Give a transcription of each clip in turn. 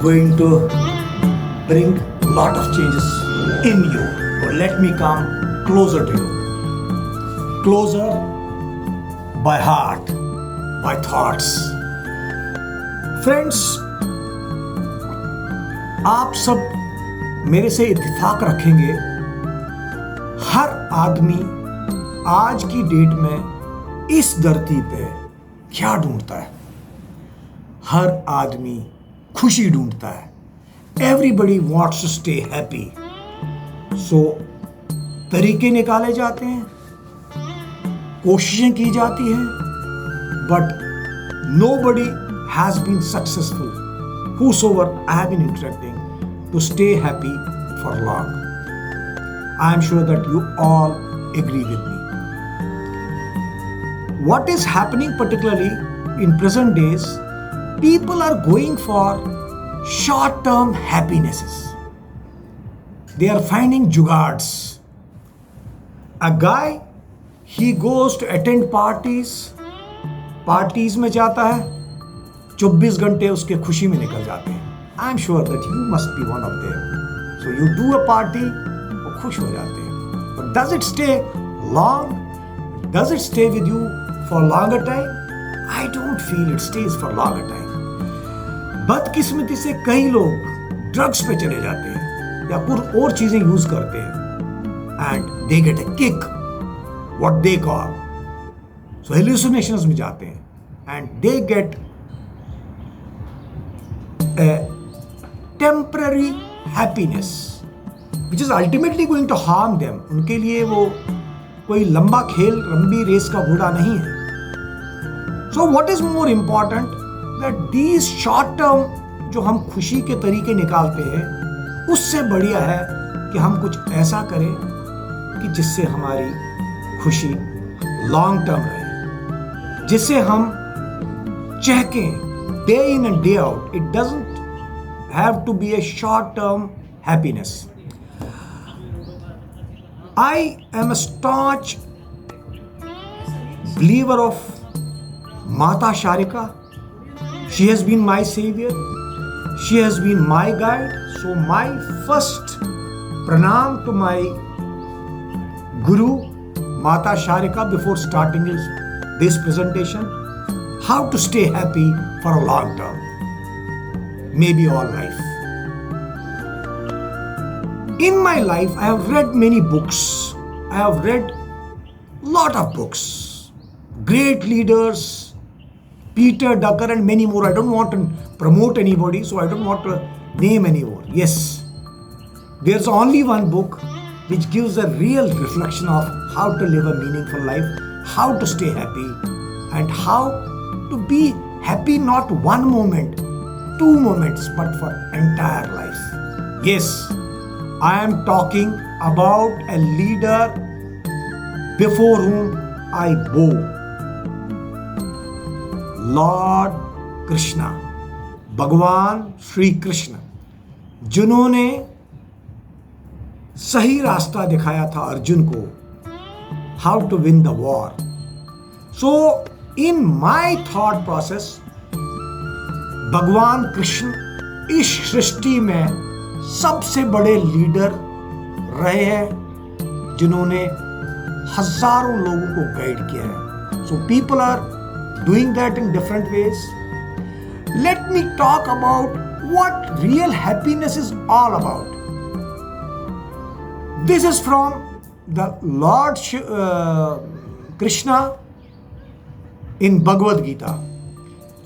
going to bring a lot of changes in you. But let me come closer to you. Closer by heart, by thoughts. Friends, आप सब मेरे से इत्तेफाक रखेंगे, हर आदमी आज की डेट में इस धरती पे क्या ढूंढता है? हर आदमी खुशी ढूंढता है. Everybody wants to stay happy. So तरीके निकाले जाते हैं, कोशिशें की जाती हैं, but nobody has been successful, whosoever I have been interacting, to stay happy for long. I am sure that you all agree with me. What is happening particularly in present days, people are going for short-term happinesses. They are finding jugards. A guy, he goes to attend parties में जाता है, 24 घंटे उसके खुशी में निकल जाते हैं. I am sure that you must be one of them. So you do a party, वो खुश हो जाते हैं. But does it stay long? Does it stay with you for longer time? I don't feel it stays for longer time. बदकिस्मती से कई लोग drugs पे चले जाते हैं या कुछ और चीजें यूज करते हैं, and they get a kick, what they call, so hallucinations में जाते हैं, and they get temporary happiness which is ultimately going to harm them. उनके लिए वो कोई लंबा खेल, लंबी रेस का घोड़ा नहीं है. So what is more important, that these short term जो हम खुशी के तरीके निकालते हैं, उससे बढ़िया है कि हम कुछ ऐसा करें कि जिससे हमारी खुशी लॉन्ग टर्म रहे, जिससे हम चहकें day in and day out. It doesn't have to be a short term happiness. I am a staunch believer of Mata Sharika. She has been my savior. She has been my guide. So my first pranam to my Guru, Mata Sharika, before starting this presentation. How to stay happy for a long term, maybe all life. In my life, I have read many books. I have read lot of books. Great leaders, Peter Drucker and many more. I don't want to promote anybody, so I don't want to name anyone. Yes, there's only one book which gives a real reflection of how to live a meaningful life, how to stay happy, and how to be happy not one moment, 2 moments, but for entire life. Yes, I am talking about a leader before whom I bow. Lord Krishna, भगवान श्री कृष्ण, जिन्होंने सही रास्ता दिखाया था अर्जुन को, how to win the war. So in my thought process, भगवान कृष्ण इस सृष्टि में सबसे बड़े लीडर रहे हैं, जिन्होंने हजारों लोगों को गाइड किया है. So people are doing that in different ways. Let me talk about what real happiness is all about. This is from the Lord Krishna in Bhagavad Gita,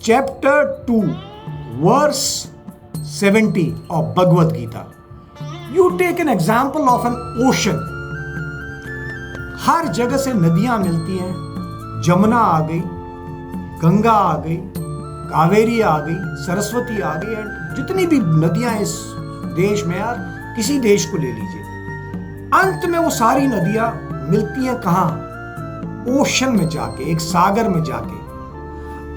chapter 2, verse 70 of Bhagavad Gita. You take an example of an ocean. हर जगह से नदियां मिलती हैं. जमुना आ गई, गंगा आ गई, कावेरी आ गई, सरस्वती आ गई, and जितनी भी नदियां इस देश में, यार किसी देश को ले लीजिए, अंत में वो सारी नदियां मिलती हैं कहाँ? ओशन में जाके, एक सागर में जाके.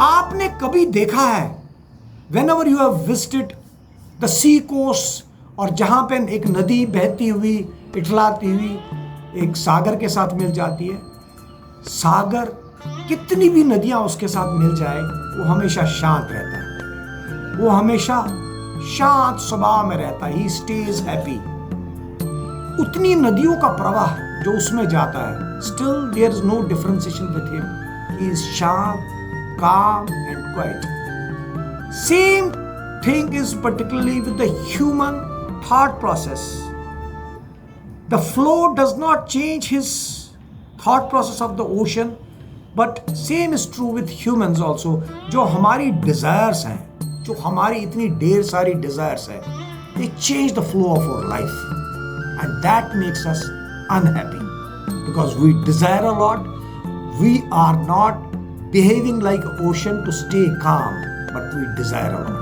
आपने कभी देखा है, whenever you have visited the sea coast, और जहां पे एक नदी बहती हुई, इठलाती हुई एक सागर के साथ मिल जाती है, सागर कितनी भी नदियां उसके साथ मिल जाए, वो हमेशा शांत रहता है, वो हमेशा शांत स्वभाव में रहता है, he stays happy. उतनी नदियों का प्रवाह जो उसमें जाता है, still there is no differentiation with him. He is sharp, calm and quiet. Same thing is particularly with the human thought process. The flow does not change his thought process of the ocean, but same is true with humans also. जो हमारी desires हैं, जो हमारी इतनी ढेर सारी desires हैं, they change the flow of our life, and that makes us unhappy because we desire a lot. We are not behaving like an ocean to stay calm, but we desire a lot.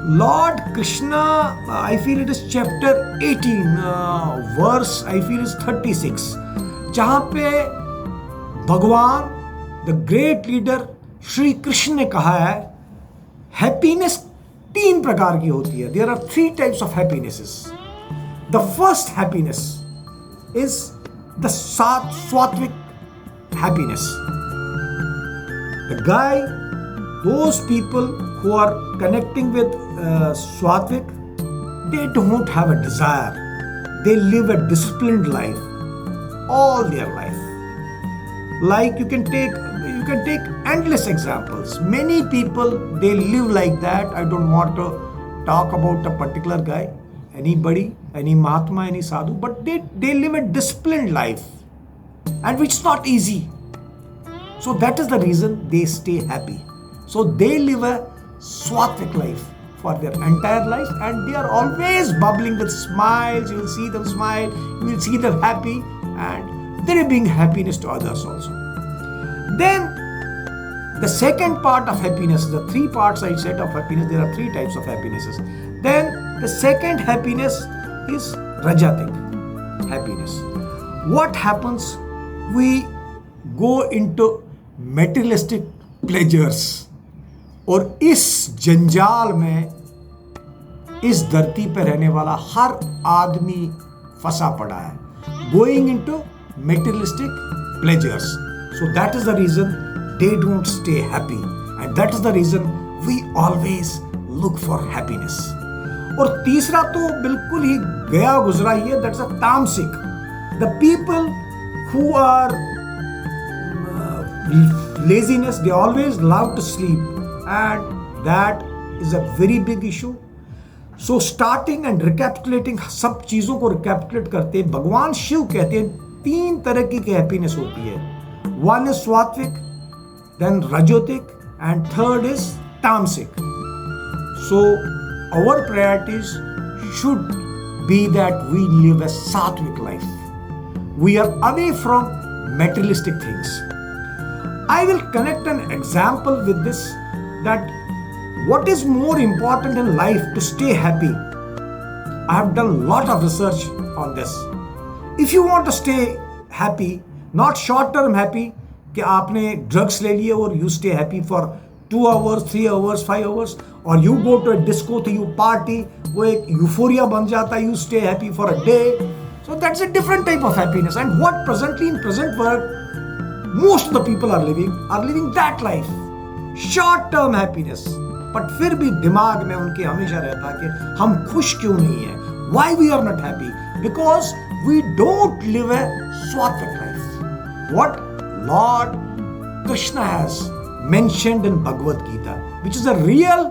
Lord Krishna, I feel it is chapter 18, verse I feel is 36, जहाँ पे भगवान the great leader Shri Krishna ने कहा है happiness 3 प्रकार की होती है. There are 3 types of happinesses. The first happiness is the sattvic happiness. The guy, those people who are connecting with Sattvic, they don't have a desire. They live a disciplined life all their life. Like you can take endless examples. Many people, they live like that. I don't want to talk about a particular guy, anybody, any Mahatma, any Sadhu, but they live a disciplined life, and which is not easy. So that is the reason they stay happy. So they live a Sattvic life for their entire life, and they are always bubbling with smiles. You will see them smile, you will see them happy, and they are bringing happiness to others also. Then the second part of happiness, the 3 parts I said of happiness, there are 3 types of happinesses. Then the second happiness is Rajatic happiness. What happens? We go into materialistic pleasures, और इस जंजाल में इस धरती पर रहने वाला हर आदमी फंसा पड़ा है. Going into materialistic pleasures. So that is the reason they don't stay happy, and that is the reason we always look for happiness. और तीसरा तो बिल्कुल ही गया गुजरा ही है, that's a tamasic. The people who are laziness, they always love to sleep, and that is a very big issue. So starting and recapitulating, सब चीजों को recapitulate करते भगवान शिव कहते हैं 3 तरह की हैप्पीनेस होती है. One is Sattvic, then Rajotic, and third is Tamasic. So our priorities should be that we live a Sattvic life. We are away from materialistic things. I will connect an example with this, that what is more important in life to stay happy. I have done a lot of research on this. If you want to stay happy, not short term happy कि आपने drugs ले लिए और you stay happy for 2 hours, 3 hours, 5 hours, or you go to a disco to you party, वो एक euphoria बन जाता है, you stay happy for a day. So that's a different type of happiness, and what presently in present world most of the people are living that life, short term happiness. But फिर भी दिमाग में उनके हमेशा रहता है कि हम खुश क्यों नहीं हैं. Why we are not happy? Because we don't live a Sattvic life. What Lord Krishna has mentioned in Bhagavad Gita, which is a real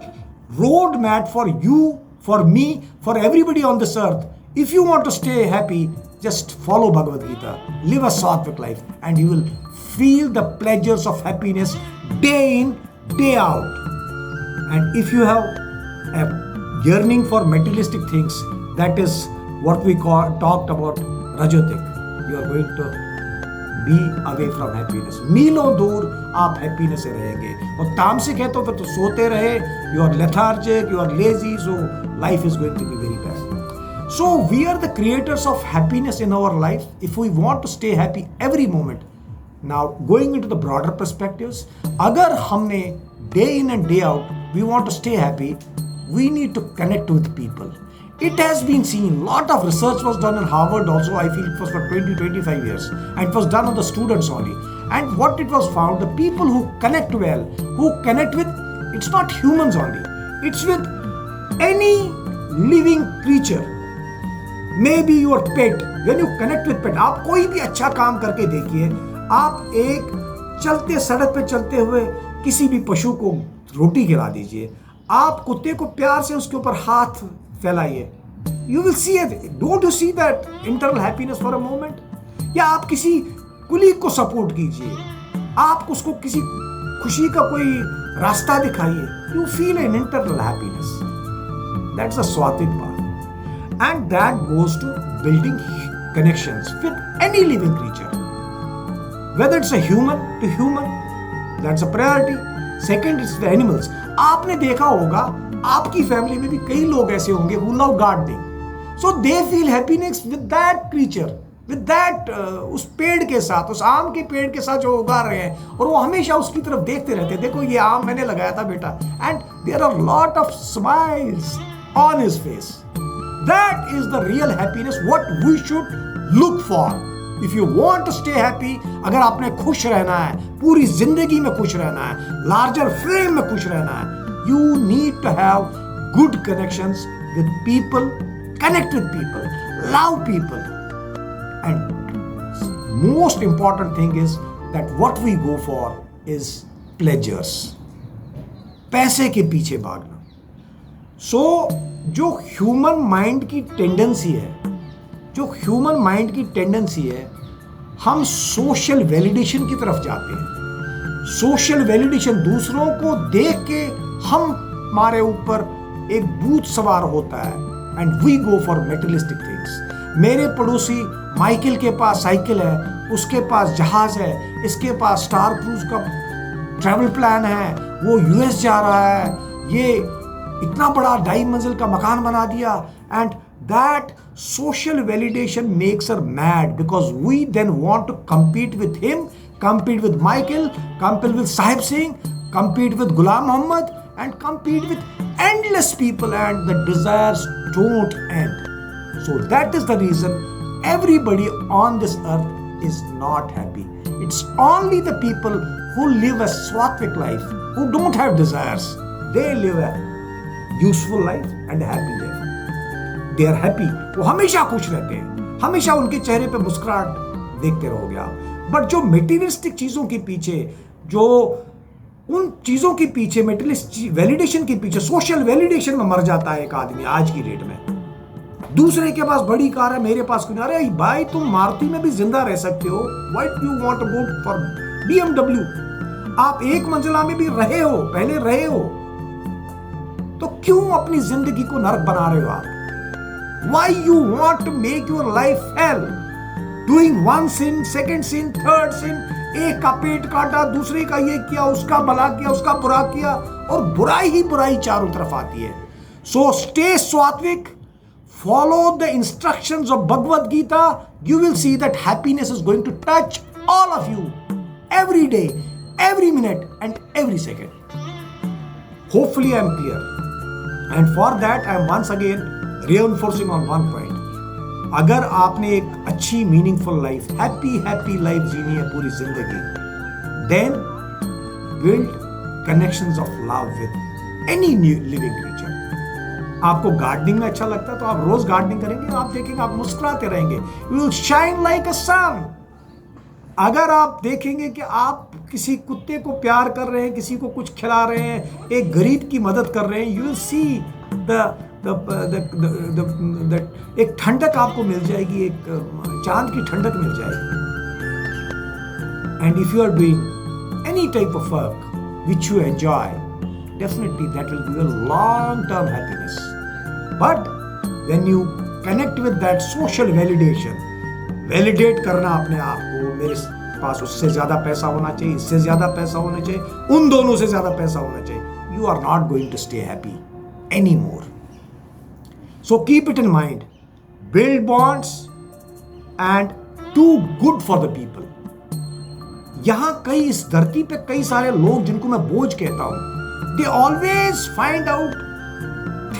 roadmap for you, for me, for everybody on this earth. If you want to stay happy, just follow Bhagavad Gita, live a Sattvic life, and you will feel the pleasures of happiness day in, day out. And if you have a yearning for materialistic things, that is what we talked about Rajotic, you are going to be away from happiness. मीलों दूर आप happiness से रहेंगे. और तामसिक है तो फिर तो सोते रहे, you are lethargic, you are lazy, so life is going to be very bad. So we are the creators of happiness in our life if we want to stay happy every moment. Now going into the broader perspectives, अगर हमने day in and day out we want to stay happy, we need to connect with people. It has been seen, lot of research was done in Harvard also, I feel it was for 20-25 years, and it was done on the students only. And what it was found, the people who connect well, who connect with, it's not humans only, it's with any living creature, maybe your pet, when you connect with pet, आप कोई भी अच्छा काम करके देखिए, आप एक चलते सड़क पे चलते हुए किसी भी पशु को रोटी खिला दीजिए, आप कुत्ते को प्यार से उसके ऊपर हाथ फैलाइए, you will see it. Don't you see that internal happiness for a moment? या आप किसी कुलीग को सपोर्ट कीजिए, आप उसको किसी खुशी का कोई रास्ता दिखाइए, you feel an internal happiness. That's the Swatvik part. And that goes to building connections with any living creature. Whether it's a human to human, that's a priority. Second is the animals. आपने देखा होगा आपकी family में भी कई लोग ऐसे होंगे who love gardening. So they feel happiness with that creature, with that उस पेड़ के साथ, उस आम के पेड़ के साथ जो उगा रहे हैं, और वो हमेशा उसकी तरफ देखते रहते हैं, देखो ये आम मैंने लगाया था बेटा, and there are lot of smiles on his face. That is the real happiness what we should look for. If you want to stay happy, अगर आपने खुश रहना है, पूरी जिंदगी में खुश रहना है, larger frame में खुश रहना है, you need to have good connections with people, connect with people, love people. And most important thing is that what we go for is pleasures. पैसे के पीछे भागना. So जो ह्यूमन माइंड की टेंडेंसी है, हम सोशल वैलिडेशन की तरफ जाते हैं. सोशल वैलिडेशन, दूसरों को देख के हमारे ऊपर एक भूत सवार होता है, and we go for materialistic things. मेरे पड़ोसी माइकल के पास साइकिल है, उसके पास जहाज है, इसके पास स्टार क्रूज का ट्रैवल प्लान है, वो यूएस जा रहा है, ये इतना बड़ा 2.5 मंजिल का मकान बना दिया. And that social validation makes her mad, because we then want to compete with him, compete with Michael, compete with Sahib Singh, compete with Ghulam Muhammad, and compete with endless people, and the desires don't end. So that is the reason everybody on this earth is not happy. It's only the people who live a Swatvik life, who don't have desires. They live a useful life and a happy life. They are happy. वो हमेशा खुश रहते हैं, हमेशा उनके चेहरे पे मुस्कुराहट देखते रहोगे आप. बट जो मेटीरियलिस्टिक चीजों के पीछे, जो उन चीजों के पीछे, मेटीरियलिस्टिक वैलिडेशन के पीछे, सोशल वैलिडेशन में मर जाता है एक आदमी आज की डेट में. दूसरे के पास बड़ी कार है, मेरे पास क्यों? अरे भाई, तुम मारुति में भी जिंदा रह सकते हो. Why do you want to go for BMW? आप एक मंजिला में भी रहे हो, पहले रहे हो, तो क्यों अपनी जिंदगी को नरक बना रहे हो आप? Why you want to make your life hell? Doing one sin, second sin, third sin, एक का पेट काटा, दूसरे का ये किया, उसका भला किया, उसका बुरा किया, और बुराई ही बुराई चारों तरफ आती है. So stay Swatvik, follow the instructions of Bhagavad Gita. You will see that happiness is going to touch all of you every day, every minute, and every second. Hopefully I am clear. And for that I am once again reinforcing on one point. अगर आपने एक अच्छी meaningful life, happy life जीनी है पूरी जिंदगी, then build connections of love with any living creature. आपको gardening में अच्छा लगता है तो आप रोज गार्डनिंग करेंगे, आप देखेंगे आप मुस्कुराते रहेंगे. You will shine like a sun. अगर आप देखेंगे कि आप किसी कुत्ते को प्यार कर रहे हैं, किसी को कुछ खिला रहे हैं, एक गरीब की मदद कर रहे हैं, you will see एक ठंडक आपको मिल जाएगी, एक चांद की ठंडक मिल जाएगी. And if you are doing any type of work which you enjoy, definitely that will give a long term happiness. But when you connect with that social validation, validate करना अपने आप को, मेरे पास उससे ज्यादा पैसा होना चाहिए, इससे ज्यादा पैसा होना चाहिए, उन दोनों से ज्यादा पैसा होना चाहिए, you are not going to stay happy anymore. So keep it in mind. Build bonds and do good for the people. यहां कई, इस धरती पे कई सारे लोग जिनको मैं बोझ कहता हूं, they always find out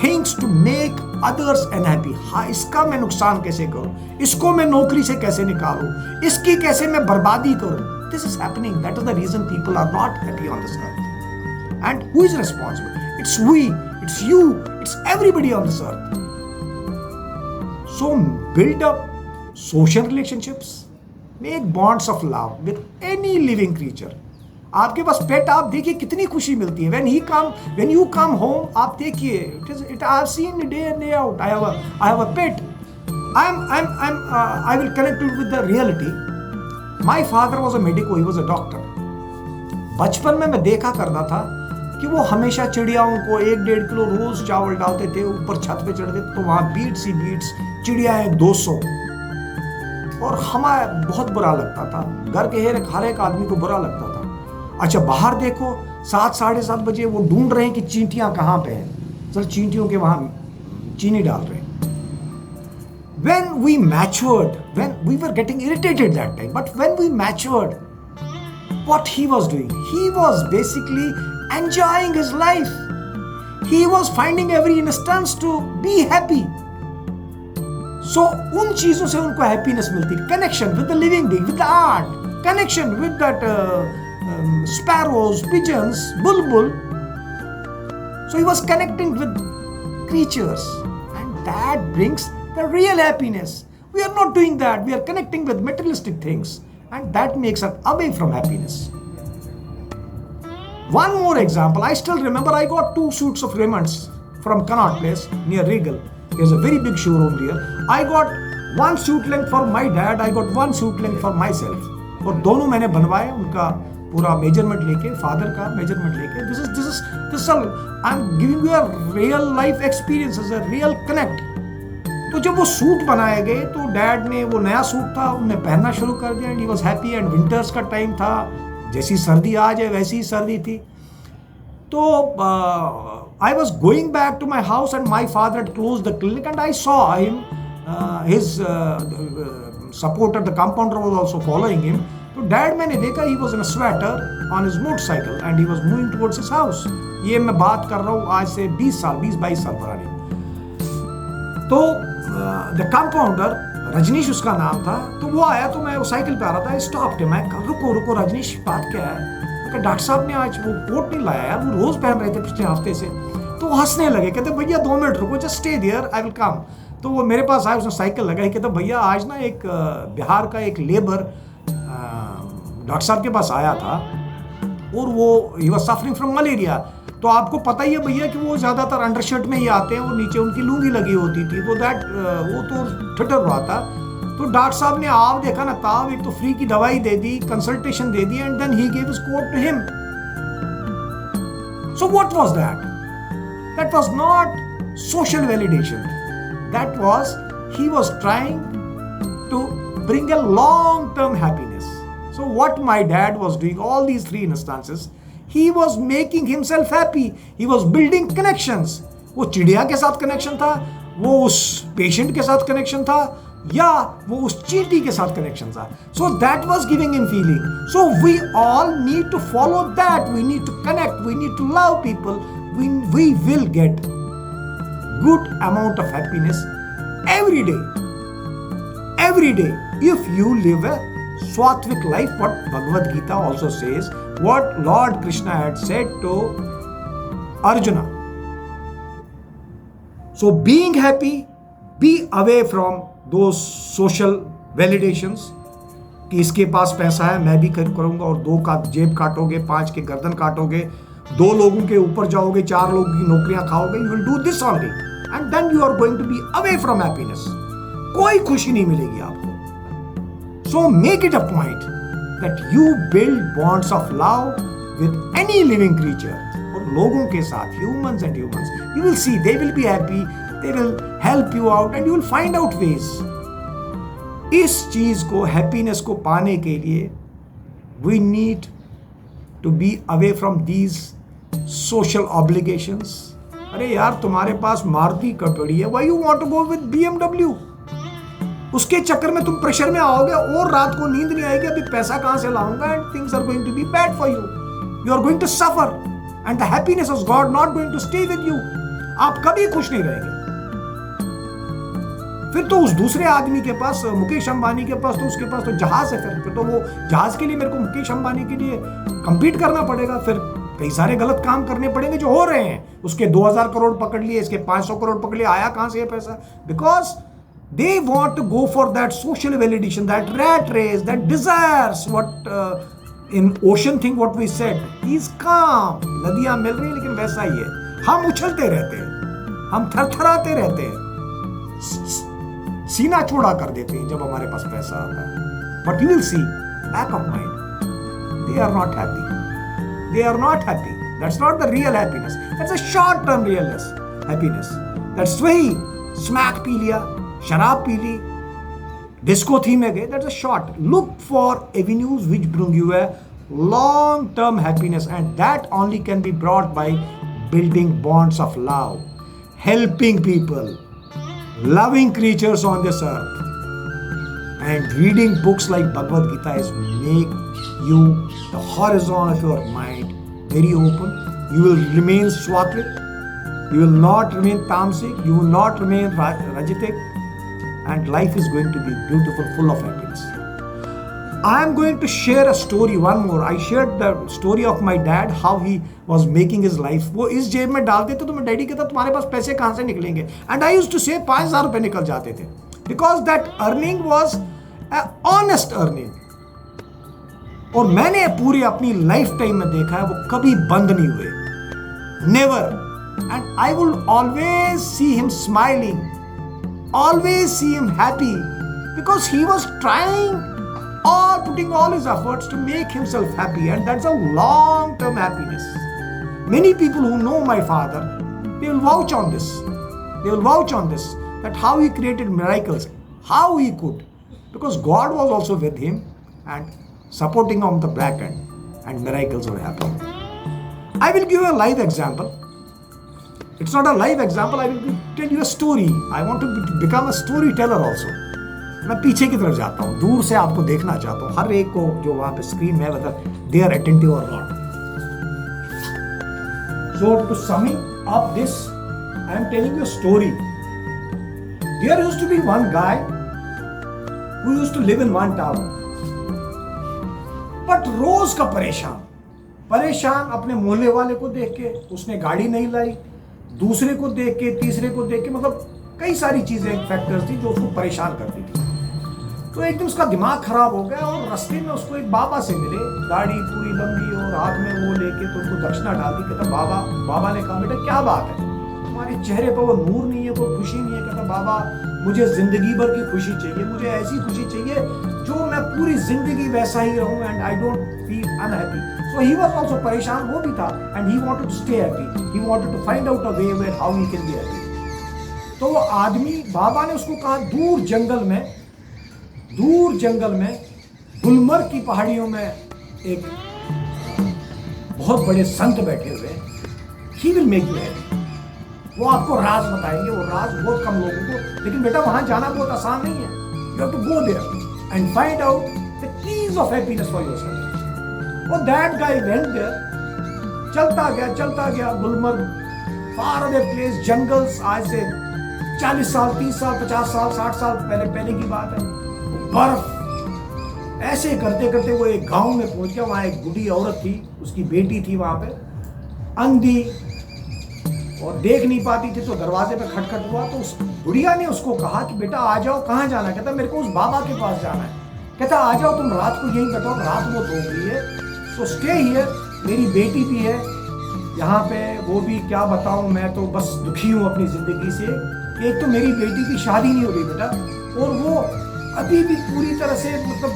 things to make others unhappy. हाँ, इसका मैं नुकसान कैसे करूं, इसको मैं नौकरी से कैसे निकालूं, इसकी कैसे मैं बर्बादी करूं. This is happening. That is the reason people are not happy on this earth. And who is responsible? It's we. it's you, it's everybody on this earth. So build up social relationships, make bonds of love with any living creature. आपके पास पेट, आप देखिए कितनी खुशी मिलती है when you come home. आप देखिए, I have seen day in day out. I have a pet. I will connect it with the reality. My father was a medico, he was a doctor. बचपन में मैं देखा करता था कि वो हमेशा चिड़ियाओं को 1-1.5 किलो रोज चावल डालते थे, ऊपर छत पे चढ़ते तो वहाँ बीट्स चिड़ियाएं 200, और हमें बहुत बुरा लगता था। घर के हर एक आदमी को बुरा लगता था। अच्छा, बाहर देखो 7-7:30 बजे वो ढूंढ रहे हैं कि चींटियां कहाँ पे हैं, सर चींटियों के वहाँ चीनी डाल रहे हैं। When we matured, when we were getting irritated that time, but when we matured, what he was doing, he was basically enjoying his life. He was finding every instance to be happy. So उन चीजों से उनको happiness मिलती, connection with the living being, with the art, connection with that sparrows, pigeons, bulbul. So he was connecting with creatures, and that brings the real happiness. We are not doing that. We are connecting with materialistic things, and that makes us away from happiness. One more example. I still remember I got 2 suits of Raymonds from Connaught Place near Regal. There's a very big showroom there. I got 1 suit length for my dad. I got 1 suit length for myself. और दोनों मैंने बनवाए, उनका पूरा measurement लेके, father का measurement लेके. This is all. I'm giving you a real life experience, a real connect. तो जब वो सूट बनाए गए तो डैड ने, वो नया सूट था, उन्हें पहनना शुरू कर दिया, and he was happy. And winters का टाइम था, जैसी सर्दी आ जाए वैसी ही सर्दी थी. तो I was going back to my house and my father had closed the clinic and I saw him, his supporter the compounder was also following him. तो डैड, मैंने देखा he was in a sweater on his motorcycle and he was moving towards his house. ये मैं बात कर रहा हूँ आज से 20-22 साल पुरानी. तो द कंपाउंडर, रजनीश उसका नाम था, तो वो आया, तो मैं वो साइकिल पे आ रहा था. स्टॉप के, मैं रुको रजनीश, बात क्या है? डॉक्टर साहब ने आज वो कोट नहीं लाया यार, वो रोज पहन रहे थे पिछले हफ्ते से. तो वो हंसने लगे, कहते भैया 2 मिनट रुको, just stay there, I will come. तो वो मेरे पास आया, उसने साइकिल लगाई, कहते भैया आज ना एक बिहार का एक लेबर डॉक्टर साहब के पास आया था, और वो he was suffering from malaria. तो आपको पता ही है भैया कि वो ज़्यादातर अंडरशर्ट में ही आते हैं और नीचे उनकी लुंगी लगी होती थी. तो वो तो ठिठुर रहा था. तो डॉक्टर साहब ने आप देखा ना ताव, एक तो फ्री की दवाई दे दी, कंसल्टेशन दे दी, and then he gave his coat to him. So what was that? That was not social validation. That was, he was trying to bring a long term happiness. So what my dad was doing all these 3 instances, he was making himself happy. He was building connections. वो चिड़िया के साथ connection था, वो उस patient के साथ connection था, या वो उस चींटी के साथ कनेक्शन था. So that was giving him feeling. So we all need to follow that. We need to connect. We need to love people. We will get good amount of happiness every day. Every day, if you live a Swatvik life. What Bhagavad Gita also says, what Lord Krishna had said to Arjuna. So being happy, be away from those social validations कि इसके पास पैसा है मैं भी करूंगा, और 2 का जेब काटोगे, 5 के गर्दन काटोगे, 2 लोगों के ऊपर जाओगे, 4 लोगों की नौकरियां खाओगे. You will do this only, and then you are going to be away from happiness. कोई खुशी नहीं मिलेगी आपको. So make it a point that you build bonds of love with any living creature. और लोगों के साथ, humans and humans, you will see they will be happy, they will help you out, and you will find out ways. इस चीज को, happiness को पाने के लिए we need to be away from these social obligations. अरे यार, तुम्हारे पास मारुति पड़ी है, why you want to go with BMW? उसके चक्कर में तुम प्रेशर में आओगे और रात को नींद नहीं आएगी, अभी पैसा कहां से लाऊंगा, and things are going to be bad for you. You are going to suffer, and the happiness of God not going to stay with you. आप कभी खुश नहीं रहेंगे. फिर तो उस दूसरे आदमी के पास, मुकेश अंबानी के पास, तो उसके पास तो जहाज है. फिर तो वो जहाज के लिए मेरे को मुकेश अंबानी के लिए कंपीट करना पड़ेगा. फिर कई सारे गलत काम करने पड़ेंगे जो हो रहे हैं। उसके 2000 करोड़ पकड़ लिए, इसके 500 करोड़ पकड़ लिए, आया कहां से ये पैसा? Because they want to go for that social validation, that rat race, that desires what in ocean thing what we said, he is काम। नदियां मिल रही लेकिन वैसा ही है, हम उछलते रहते हैं, हम थरथराते रहते हैं, सीना चौड़ा कर देते हैं जब हमारे पास पैसा आता है। But you will see back of mind, they are not happy, they are not happy. That's not the real happiness. That's a short term realness, happiness. That's वही smack पी लिया, शराब पी ली, डिस्को थी में गए, that's a short. Look for avenues which bring you a long term happiness, and that only can be brought by building bonds of love, helping people, loving creatures on this earth, and reading books like Bhagavad Gita is make you the horizon of your mind very open. You will remain swatvik, you will not remain tamasic, you will not remain rajatic, and life is going to be beautiful, full of happiness. I am going to share a story, one more. I shared the story of my dad, how he was making his life. वो इस जेब में डालते थे तो मैं daddy कहता तुम्हारे पास पैसे कहाँ से निकलेंगे, and I used to say 5000 रुपए निकल जाते थे, because that earning was an honest earning. और मैंने पूरी अपनी लाइफ टाइम में देखा है वो कभी बंद नहीं हुए, never. And I will always see him smiling, always see him happy, because he was trying और putting all his efforts to make himself happy, and that's a long term happiness. Many people who know my father, they will vouch on this, they will vouch on this, that how he created miracles, how he could, because God was also with him and supporting on the back end, and miracles were happening. I will give you a live example. It's not a live example, I will tell you a story. I want to become a storyteller also. मैं पीछे की तरफ जाता हूँ, दूर से आपको देखना चाहता हूँ, हर एक को जो वहाँ पे स्क्रीन में, whether they are attentive or not. So to summing up this, I am telling you a story. There used to be one guy who used to live in one town. But रोज का परेशान अपने मोहल्ले वाले को देख के, उसने गाड़ी नहीं लाई, दूसरे को देख के, तीसरे को देख के, मतलब कई सारी चीजें, फैक्टर्स थी जो उसको परेशान करती थी. तो एक दिन उसका दिमाग खराब हो गया और रास्ते में उसको एक बाबा से मिले, गाड़ी पूरी लंबी और हाथ में वो लेके तो उनको दक्षिणा डाल दी. कहता बाबा ने कहा बेटा क्या बात है, तुम्हारे चेहरे पर वो नूर नहीं है, कोई खुशी नहीं है. कहता बाबा मुझे जिंदगी भर की खुशी चाहिए, मुझे ऐसी खुशी चाहिए जो मैं पूरी जिंदगी वैसा ही रहूं, and I don't feel unhappy. So he was also परेशान, वो भी था, and he wanted to stay happy, he wanted to find out a way where how he can be happy. तो वो आदमी, बाबा ने उसको कहा दूर जंगल में गुलमर्ग की पहाड़ियों में एक बहुत बड़े संत बैठे हुए, he will make you happy. वो आपको राज बताएंगे, वो राज बहुत कम लोगों को, लेकिन बेटा वहां जाना बहुत आसान नहीं है. You have to go there and find out the keys of happiness for yourself. Oh, that guy went there. चलता गया Gulmarg, far away place, jungles, आज से 40 साल, 30 साल, 50 साल, 60 साल पहले की बात है. बर्फ ऐसे करते वो एक गांव में पहुंच गया. वहां एक बूढ़ी औरत थी, उसकी बेटी थी वहां पे, अंधी और देख नहीं पाती थी. तो दरवाजे पे खटखट हुआ, तो उस बुढ़िया ने उसको कहा कि बेटा आ जाओ, कहाँ जाना है. कहता मेरे को उस बाबा के पास जाना है. कहता आ जाओ, तुम रात को यहीं बैठो, रात बहुत हो गई है, सो स्टे हियर. मेरी बेटी भी है यहाँ पे, वो भी क्या बताऊँ, मैं तो बस दुखी हूँ अपनी जिंदगी से. एक तो मेरी बेटी की शादी नहीं हो रही बेटा, और वो अभी भी पूरी तरह से मतलब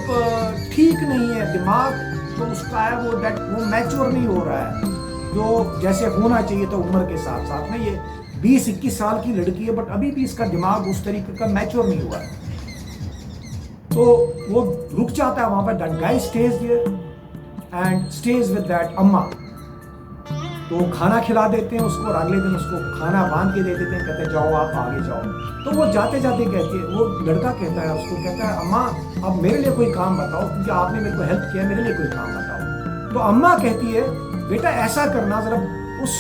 ठीक नहीं है, दिमाग जो उसका है वो मैच्योर नहीं हो रहा है जो जैसे होना चाहिए. तो उम्र के साथ साथ में ये 20-21 साल की लड़की है, बट अभी भी इसका दिमाग उस तरीके का मैच्योर नहीं हुआ. तो वो रुक जाता है वहां पर. That guy stays there and stays with that अम्मा. तो खाना खिला देते हैं उसको, और अगले दिन उसको खाना बांध के दे देते हैं. कहते हैं जाओ आप आगे जाओ. तो वो जाते कहती है, वो लड़का कहता है उसको, कहता है अम्मा अब मेरे लिए कोई काम बताओ, क्योंकि आपने मेरे को हेल्प किया, मेरे लिए कोई काम बताओ. तो अम्मा कहती है बेटा ऐसा करना, जरा उस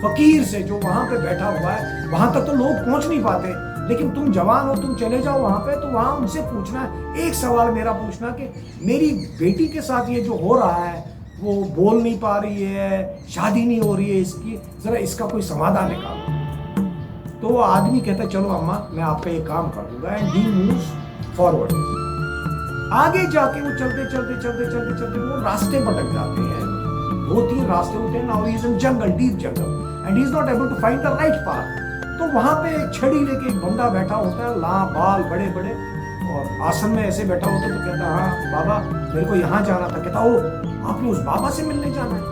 फकीर से जो वहां पे बैठा हुआ है, वहां तक तो लोग पहुंच नहीं पाते, लेकिन तुम जवान हो, तुम चले जाओ वहां पे, तो वहां उनसे पूछना, एक सवाल मेरा पूछना कि मेरी बेटी के साथ ये जो हो रहा है, वो बोल नहीं पा रही है, शादी नहीं हो रही है इसकी, जरा इसका कोई समाधान निकालो। तो वो आदमी कहता है चलो अम्मा मैं आपका ये काम कर दूंगा, एंड ही मूव्स फॉरवर्ड। आगे जाके वो चलते चलते चलते चलते चलते वो रास्ते भटक जाते हैं, 2-3 रास्ते होते हैं। Now he is in jungle, deep jungle, and he is not able to find the right path. तो वहां पे एक छड़ी लेके एक बंदा बैठा होता है, बाल बड़े बड़े और आसन में ऐसे बैठा होता है। तो कहता हाँ बाबा मेरे को यहाँ जाना था। कहता ओ आपने उस बाबा से मिलने जाना है,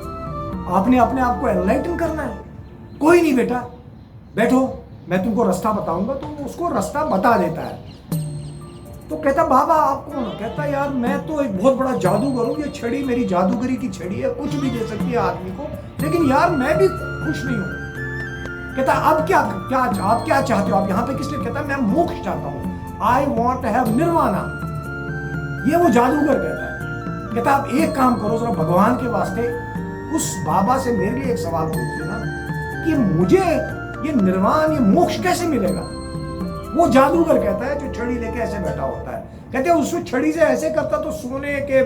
आपने अपने आप को एनलाइटन करना है। कोई नहीं बेटा बैठो, मैं तुमको रास्ता बताऊंगा। तो उसको रास्ता बता देता है। तो कहता बाबा आप कौन हो? कहता यार मैं तो एक बहुत बड़ा जादूगर हूँ, ये छड़ी मेरी जादूगरी की छड़ी है, कुछ भी दे सकती है आदमी को, लेकिन यार मैं भी खुश नहीं हूँ। कहता अब क्या क्या आप क्या चाहते हो, आप यहाँ पे किस लिए? कहता मैं मोक्ष चाहता हूँ, I want to have nirvana. ये वो जादूगर कहता है। कहता आप एक काम करो, जरा भगवान के वास्ते उस बाबा से मेरे लिए एक सवाल पूछ लेना कि मुझे ये निर्वाण, ये मोक्ष कैसे मिलेगा? वो जादूगर कहता है जो छड़ी लेके ऐसे बैठा होता है। कहते हैं उसको छड़ी से ऐसे करता तो सोने के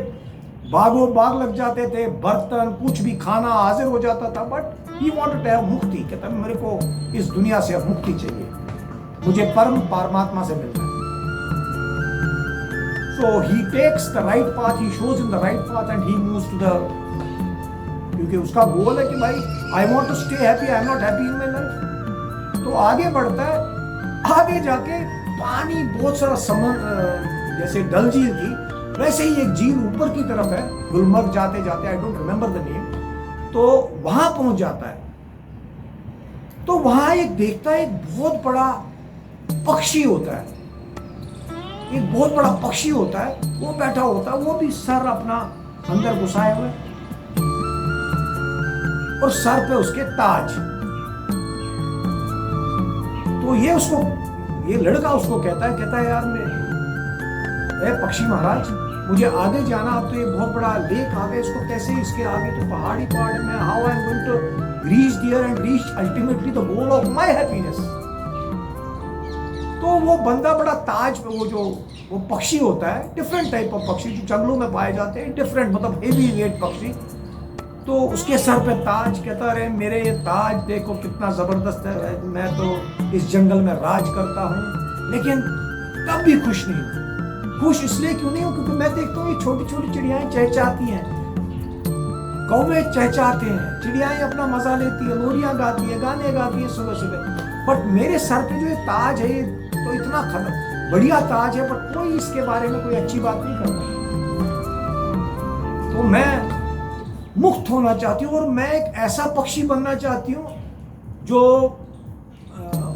बागों बाग लग जाते थे, बर्तन कुछ भी खाना हाजिर हो जाता था। But he wanted to have mukti. कहता है मेरे को इस दुनिया से अब मुक्ति चाहिए, मुझे परमात्मा से मिलना है। So he takes the right path, he shows him the right path and he moves to the, क्योंकि उसका गोल है कि भाई I want to stay happy, I am not happy in my life। तो आगे बढ़ता है। आगे जाके पानी बहुत सारा समुद्र, जैसे डल झील थी वैसे ही एक झील ऊपर की तरफ है, गुलमर्ग जाते जाते, I don't remember the name. तो वहां पहुंच जाता है। तो वहां एक देखता है एक बहुत बड़ा पक्षी होता है, एक बहुत बड़ा पक्षी होता है, वो बैठा होता है, वो भी सर अपना अंदर घुसाए हुए और सर पे उसके ताज। तो ये लड़का उसको कहता है यार मैं पक्षी महाराज मुझे आगे जाना, अब तो ये बहुत बड़ा लेक आ गया, इसको कैसे, इसके आगे तो पहाड़ी पहाड़ है, मैं how I am going to reach there and reach ultimately the goal of my happiness. तो वो बंदा बड़ा ताज पे, वो पक्षी होता है, डिफरेंट टाइप ऑफ पक्षी जो जंगलों में पाए जाते हैं, डिफरेंट मतलब हेवी वेट पक्षी। तो उसके सर पे ताज। कहता रहे मेरे ये ताज देखो कितना जबरदस्त है, मैं तो इस जंगल में राज करता हूँ, लेकिन तब भी खुश नहीं हूँ। खुश इसलिए क्यों नहीं हूँ क्योंकि मैं देखता हूँ ये छोटी छोटी चिड़ियाएं चहचहाती हैं, कौवे चहचहाते हैं, चिड़ियाएं अपना मजा लेती है, लोरियां गाती है, गाने गाती है सुबह सुबह। बट मेरे सर पे जो ये ताज है, ये तो इतना बढ़िया ताज है, बट कोई इसके बारे में कोई अच्छी बात नहीं करता। तो मैं मुक्त होना चाहती हूँ और मैं एक ऐसा पक्षी बनना चाहती हूँ जो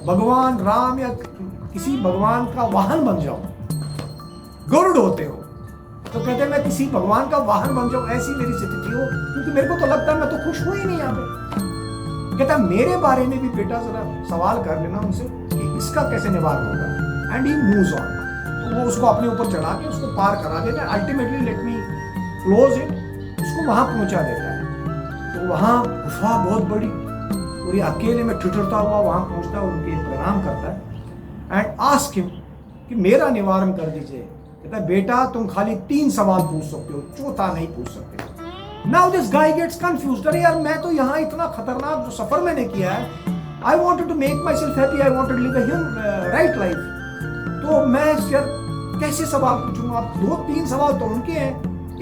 भगवान राम या किसी भगवान का वाहन बन जाऊं। गरुड़ होते हो तो कहते मैं किसी भगवान का वाहन बन जाऊं, ऐसी मेरी स्थिति हो, क्योंकि मेरे को तो लगता है मैं तो खुश हुई नहीं यहाँ पे। कहता मेरे बारे में भी बेटा जरा सवाल कर लेना उनसे कि इसका कैसे निवारण होगा। And he moves on. तो वो उसको अपने ऊपर चढ़ा के उसको पार करा देता है। Ultimately let me close it, उसको वहां पहुंचा देता है। तो वहां गुफा बहुत बड़ी और ये अकेले में ठिठुरता हुआ वहां पहुंचता है, उनके प्रणाम करता है एंड आस्क हिम कि मेरा निवारण कर दीजिए। कहता है बेटा तुम खाली 3 सवाल पूछ सकते हो, चौथा नहीं पूछ सकते। Now this guy gets confused. अरे यार मैं तो यहाँ इतना खतरनाक जो सफर मैंने किया है, I wanted to make myself happy, I wanted to live a right life, तो मैं यार कैसे सवाल पूछूंगा? आप 2-3 सवाल तो उनके हैं,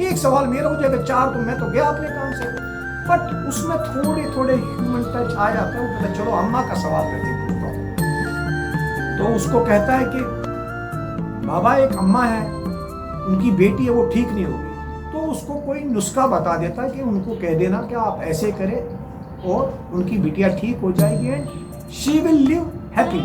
1 सवाल मेरा हो जाएगा, 4 तो मैं तो गया अपने काम से। बट उसमें थोड़े थोड़े ह्यूमन टच आ जाता है। वो कहता चलो अम्मा का सवाल करके पूछता हूँ। तो उसको कहता है कि बाबा एक अम्मा है, उनकी बेटी है, वो ठीक नहीं होगी। तो उसको कोई नुस्खा बता देता है कि उनको कह देना कि आप ऐसे करें और उनकी बिटिया ठीक हो जाएगी and she will live happy.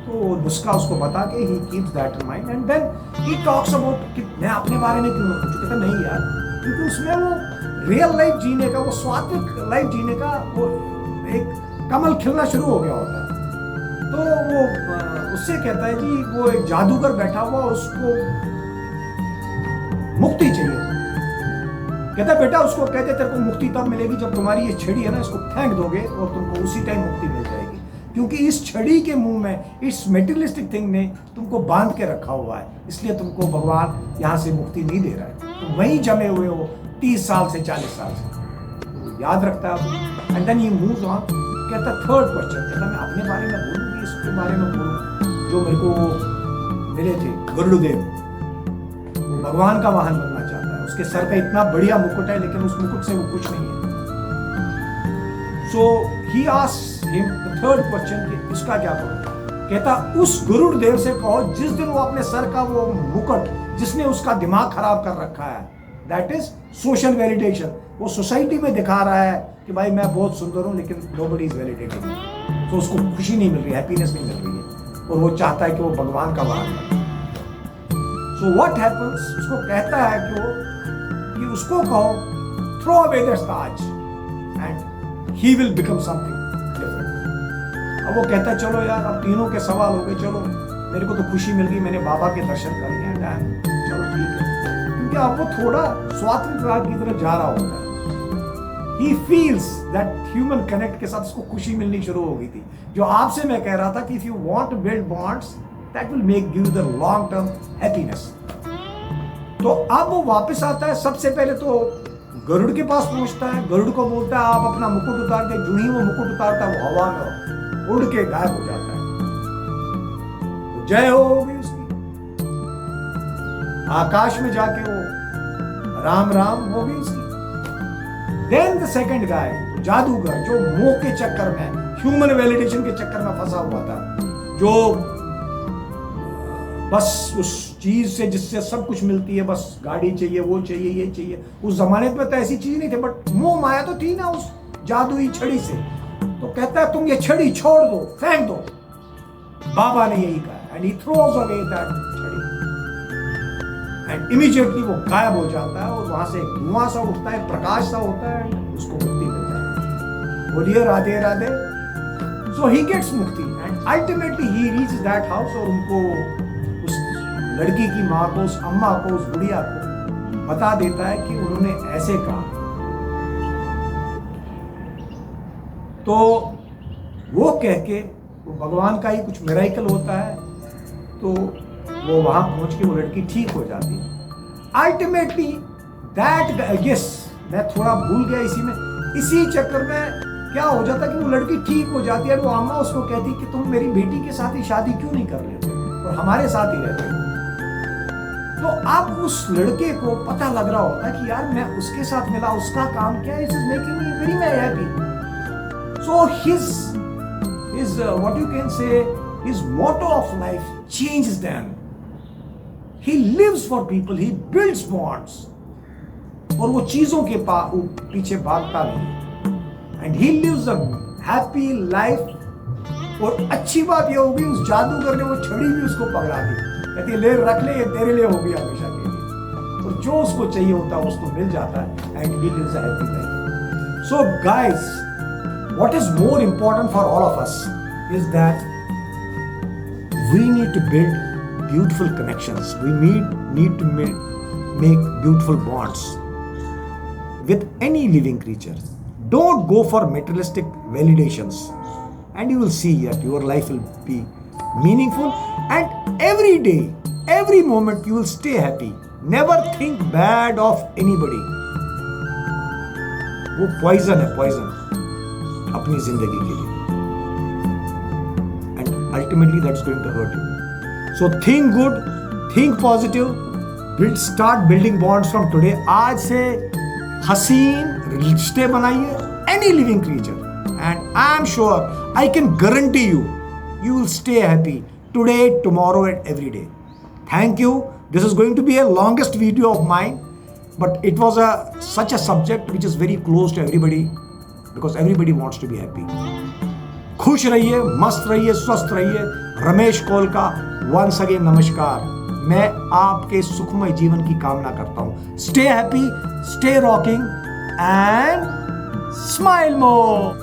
तो नुस्खा उसको बता के he keeps that in mind and then he talks about कि मैं अपने बारे में क्यों ना पूछूं। कहता नहीं यार, क्योंकि उसमें वो रियल लाइफ जीने का, वो स्वात्विक लाइफ जीने का वो एक कमल खिलना शुरू हो गया होता है। तो वो उससे कहता है कि वो एक जादूगर बैठा हुआ, उसको मुक्ति चाहिए। कहता है बेटा उसको कहते तेरे को मुक्ति तब मिलेगी जब तुम्हारी ये छड़ी है ना, इसको फेंक दोगे और तुमको उसी टाइम मुक्ति मिल जाएगी, क्योंकि इस छड़ी के मुंह में इस मेटेरियलिस्टिक थिंग ने तुमको बांध के रखा हुआ है, इसलिए तुमको भगवान यहाँ से मुक्ति नहीं दे रहा है। तुम वहीं जमे हुए हो, 30 साल से 40 साल से, याद रखता है। And then he moves on, कहता थर्ड क्वेश्चन, कहता मैं अपने बारे में बोलूँ कि इसके बारे में बोलूँ जो मेरे को मिले थे। गरुड़देव, वो भगवान का वाहन बनना चाहता है, उसके सर पे इतना बढ़िया मुकुट है लेकिन उस मुकुट से वो कुछ नहीं है। So he asked him the third question कि इसका क्या करूँ। कहता उस गरुड़देव से कहो जिस दिन वो अपने सर का वो मुकुट जिसने उसका दिमाग खराब कर रखा है, दैट इज सोशल वैलिडेशन, वो सोसाइटी में दिखा रहा है कि भाई मैं बहुत सुंदर हूं लेकिन नोबडी इज वैलिडेटिंग मी, तो उसको खुशी नहीं मिल रही, हैप्पीनेस नहीं मिल रही है और वो चाहता है कि वो भगवान का वाहन बने। सो व्हाट हैपेंस, उसको कहता है कि उसको कहो throw away that taj and he will become something different. अब वो कहता है चलो यार, अब तीनों के सवाल हो गए, चलो मेरे को तो खुशी मिल गई, मैंने बाबा के दर्शन कर लिए, चलो ठीक है, क्योंकि अब वो थोड़ा स्वातंत्र राग की तरफ जा रहा होता है। He feels that human connect के साथ उसको खुशी मिलनी शुरू हो गई थी, जो आपसे मैं कह रहा था कि if you want to build bonds that will make you the long term happiness। तो अब वो वापस आता है, सबसे पहले तो गरुड़ के पास पहुंचता है, गरुड़ को बोलता है आप अपना मुकुट उतार दे। जो ही वो मुकुट उतारता है वो हवा में उड़ के गायब हो जाता है। तो जय होगी उसकी, आकाश में जाके वो राम राम होगी उसकी। देन द सेकंड गाय, जादूगर, जो मोह के चक्कर में, ह्यूमन वैलिडेशन के चक्कर में फंसा हुआ था, जो बस उस चीज से जिससे सब कुछ मिलती है, बस गाड़ी चाहिए, वो चाहिए, ये चाहिए। उस जमाने में तो ऐसी चीज नहीं थी, बट मोह माया तो थी ना उस जादुई छड़ी से। तो कहता है तुम ये छड़ी छोड़ दो, फेंक दो। बाबा ने यही कहा, and he throws away that छड़ी, एंड इमीडिएटली वो गायब हो जाता है और वहां से एक धुआं सा उठता है, प्रकाश सा होता है, उसको मुक्ति मिल जाती है। बोलिए राधे राधे। सो ही गेट्स मुक्ति and ultimately he reaches that house, और उनको, उस लड़की की माँ को, उस अम्मा को, उस बुढ़िया को बता देता है कि उन्होंने ऐसे कहा। तो वो कह के, वो भगवान का ही कुछ मिरेकल होता है, तो वो वहां पहुंच के वो लड़की ठीक हो जाती है। अल्टीमेटली दैट, यस मैं थोड़ा भूल गया इसी चक्कर में क्या हो जाता कि वो लड़की ठीक हो जाती है। वो अम्मा उसको कहती कि तुम मेरी बेटी के साथ ही शादी क्यों नहीं कर लेते और हमारे साथ ही रहते हो। तो अब उस लड़के को पता लग रहा होता है कि यार मैं उसके साथ मिला, उसका काम क्या है, it is making me very happy. So his what you can say, his motto of life changes then. He lives for people, he builds bonds, और वो चीजों के पीछे भागता नहीं, and he lives a happy life। और अच्छी बात ये होगी, उस जादूगर ने वो छड़ी भी उसको पकड़ा दी, कहती ले रख ले, ये तेरे लिए होगी हमेशा के लिए, और जो उसको चाहिए होता है उसको मिल जाता है, and he lives a happy life। So guys, what is more important for all of us is that we need to build beautiful connections. We need to make beautiful bonds with any living creature. Don't go for materialistic validations, and you will see that your life will be meaningful, and every day, every moment you will stay happy. Never think bad of anybody. वो poison है, poison अपनी जिंदगी के लिए, and ultimately that's going to hurt you. So think good, think positive, start building bonds from today. आज से हसीन रिश्ते बनाइए, any living creature, and I am sure, I can guarantee you, you will stay happy today, tomorrow, and every day. Thank you. This is going to be a longest video of mine, but it was such a subject which is very close to everybody, because everybody wants to be happy. खुश रहिए, मस्त रहिए, स्वस्थ रहिए। रमेश कोल का once again नमस्कार। मैं आपके सुखमय जीवन की कामना करता हूं। Stay happy, stay rocking and smile more.